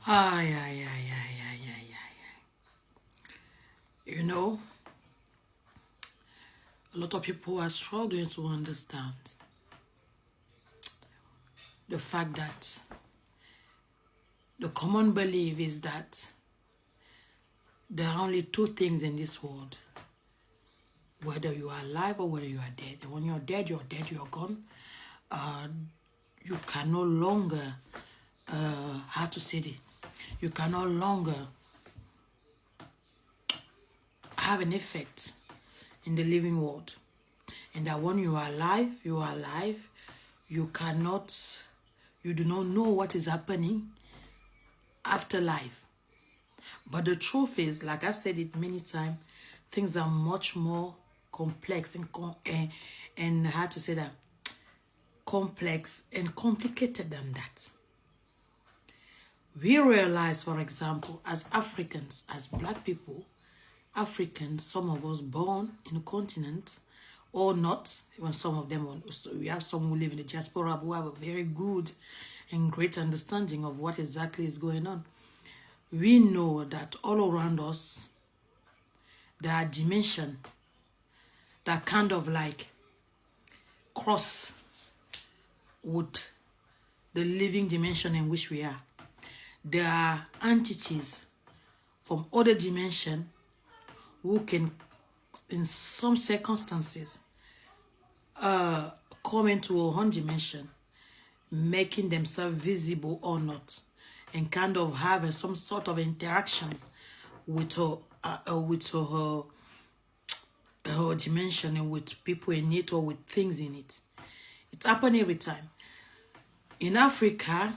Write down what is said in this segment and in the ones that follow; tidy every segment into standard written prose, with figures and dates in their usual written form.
Ay, ay, ay, ay, ay, ay, ay. You know, a lot of people are struggling to understand the fact that the common belief is that there are only two things in this world, whether you are alive or whether you are dead. And when you're dead, you're gone. Uh, you can no longer, how to say it, you can no longer have an effect in the living world. And that when you are alive, you are alive. You cannot, you do not know what is happening after life. But the truth is, like I said it many times, things are much more complex and how to say that, complex and complicated than that. We realize, for example, as Africans, as black people, Africans, some of us born in a continent or not, even some of them, so we have some who live in the diaspora who have a very good and great understanding of what exactly is going on. We know that all around us, there are dimensions that kind of like cross with the living dimension in which we are. There are entities from other dimension who can, in some circumstances, come into our own dimension, making themselves visible or not, and kind of having some sort of interaction with her dimension and with people in it or with things in it. It's happening every time. In Africa,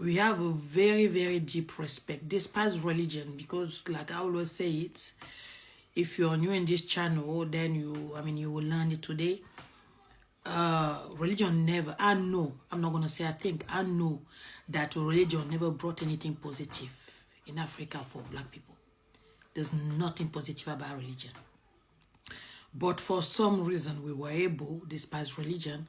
we have a very, very deep respect, despite religion, because like I always say it, if you're new in this channel, then you will learn it today. Religion never, I know, I'm not going to say I think, I know that religion never brought anything positive in Africa for black people. There's nothing positive about religion. But for some reason, we were able, despite religion,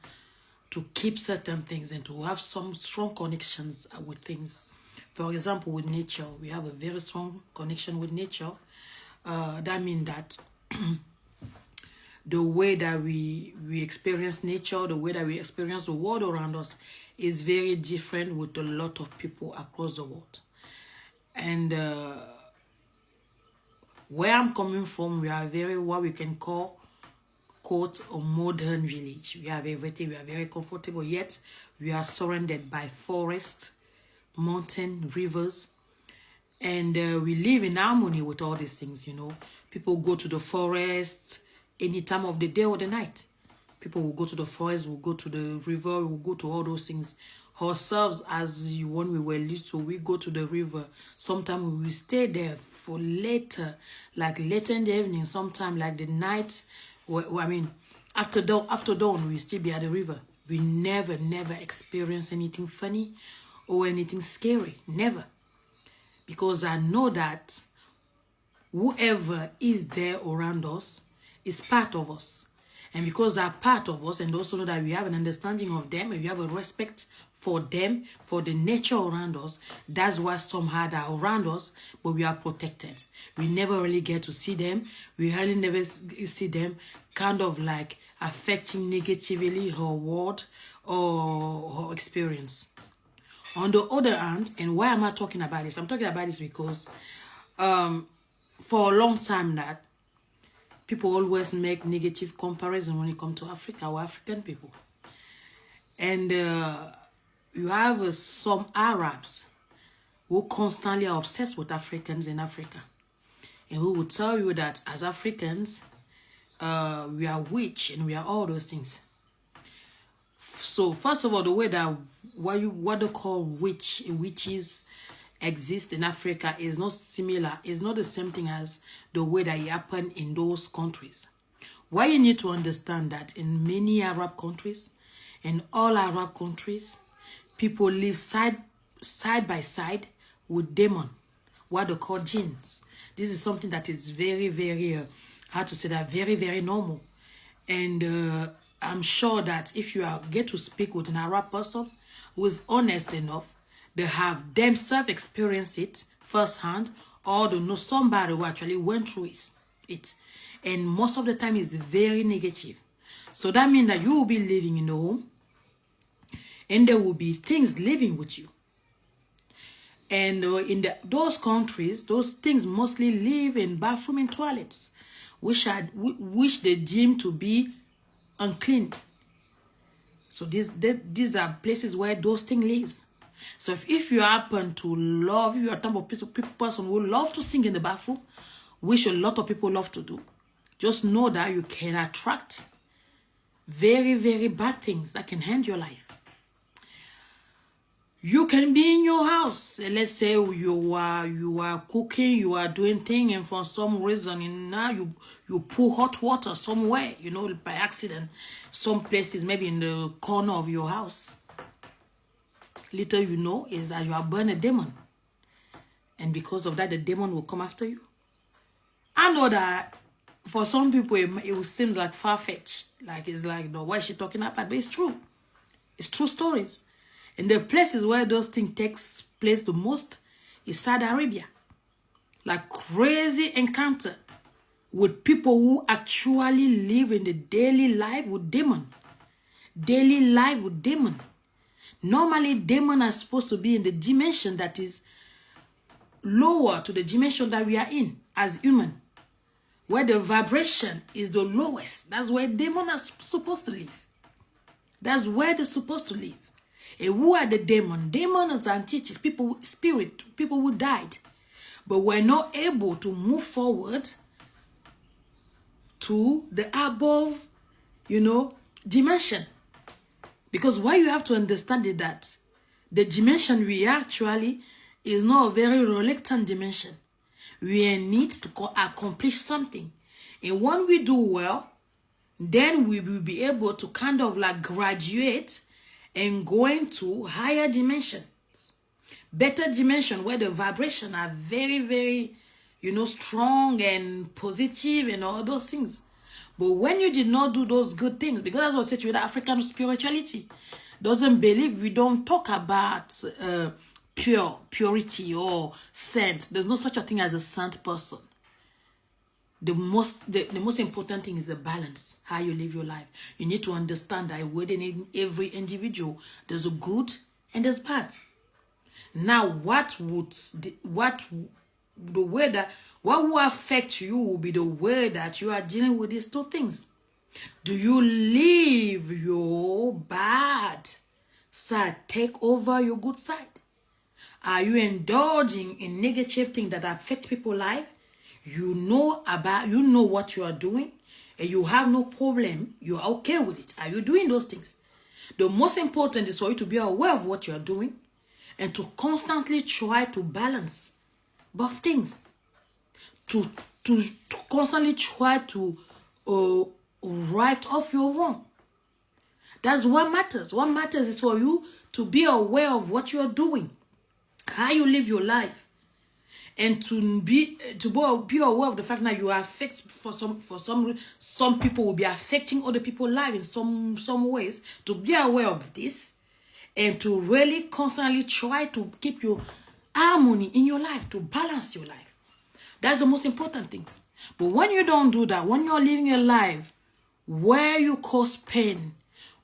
to keep certain things and to have some strong connections with things. For example, with nature, we have a very strong connection with nature. That means that the way that we experience nature, the way that we experience the world around us is very different with a lot of people across the world. And where I'm coming from, we are very, what we can call, quote, a modern village. We have everything, we are very comfortable, yet we are surrounded by forest, mountain, rivers, and we live in harmony with all these things, you know. People go to the forest any time of the day or the night. People will go to the forest, will go to the river, will go to all those things. Ourselves, when we were little, we go to the river. Sometimes we will stay there for later, like later in the evening, sometime like the night. After dawn, we still be at the river. We never experience anything funny or anything scary. Never. Because I know that whoever is there around us is part of us. And because they're part of us, and also know that we have an understanding of them, and we have a respect for them, for the nature around us, that's why somehow they're around us, but we are protected. We never really get to see them. We really never see them kind of like affecting negatively her world or her experience. On the other hand, and why am I talking about this? I'm talking about this because for a long time that people always make negative comparison when it comes to Africa or African people. And you have some Arabs who constantly are obsessed with Africans in Africa. And who will tell you that as Africans, we are witch and we are all those things. So first of all, the way that what they call witches exist in Africa is not similar, is not the same thing as the way that it happened in those countries. Why you need to understand that in many Arab countries, in all Arab countries, people live side by side with demon, what they call jinns. This is something that is very, very, how to say that, very, very normal. And I'm sure that if you get to speak with an Arab person who is honest enough, they have themselves experienced it firsthand, or they know somebody who actually went through it. And most of the time it's very negative. So that means that you will be living in a home, and there will be things living with you. And in those countries, those things mostly live in bathroom and toilets, which they deem to be unclean. So these are places where those things lives. So if you happen to love, if you're a type of person who love to sing in the bathroom, which a lot of people love to do, just know that you can attract very, very bad things that can end your life. You can be in your house, and let's say you are cooking, you are doing things, and for some reason, and now you pour hot water somewhere, you know, by accident, some places, maybe in the corner of your house. Little you know is that you are burning a demon, and because of that, the demon will come after you. I know that for some people it will seem like far-fetched, like it's like, no, what is she talking about? But it's true. It's true stories. And the places where those things takes place the most is Saudi Arabia. Like crazy encounter with people who actually live in the daily life with demon. Daily life with demon. Normally, demons are supposed to be in the dimension that is lower to the dimension that we are in as human, where the vibration is the lowest. That's where demons are supposed to live. That's where they're supposed to live. And who are the demons? Demons are teachers, people, spirit, people who died, but were not able to move forward to the above, you know, dimension. Because what you have to understand is that the dimension we actually is not a very reluctant dimension. We need to accomplish something. And when we do well, then we will be able to kind of like graduate and go into higher dimensions. Better dimension where the vibration are very, very, you know, strong and positive and all those things. But when you did not do those good things, because as I said, with African spirituality, doesn't believe, we don't talk about purity or saint. There's no such a thing as a saint person. The most important thing is the balance, how you live your life. You need to understand that within every individual, there's a good and there's bad. Now, what will affect you will be the way that you are dealing with these two things. Do you leave your bad side take over your good side? Are you indulging in negative things that affect people's life? You know what you are doing, and you have no problem. You are okay with it. Are you doing those things? The most important is for you to be aware of what you are doing and to constantly try to balance both things. To constantly try to write off your wrong. That's what matters. What matters is for you to be aware of what you are doing, how you live your life. And to be aware of the fact that you are affected some people will be affecting other people's lives in some ways. To be aware of this and to really constantly try to keep your harmony in your life, to balance your life. That's the most important things. But when you don't do that, when you're living a life where you cause pain,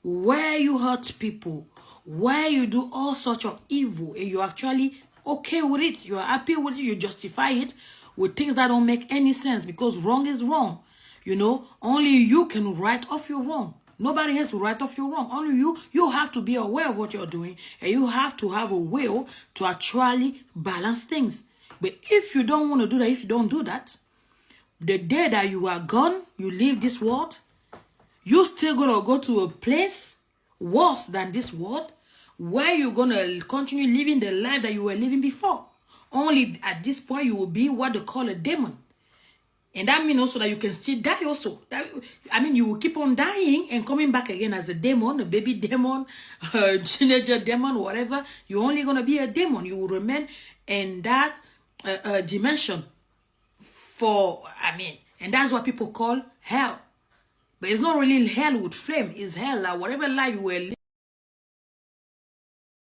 where you hurt people, where you do all sorts of evil, and you actually okay with it, you're happy with it, you justify it with things that don't make any sense, because wrong is wrong. You know, only you can write off your wrong. Nobody has to write off your wrong. Only you. You have to be aware of what you're doing, and you have to have a will to actually balance things. But if you don't want to do that, if you don't do that, the day that you are gone, you leave this world, you're still going to go to a place worse than this world, where you're going to continue living the life that you were living before. Only at this point, you will be what they call a demon. And that means also that you can still die also. You will keep on dying and coming back again as a demon, a baby demon, a teenager demon, whatever. You're only going to be a demon. You will remain in that dimension and that's what people call hell. But it's not really hell with flame. It's hell, like whatever life you were living.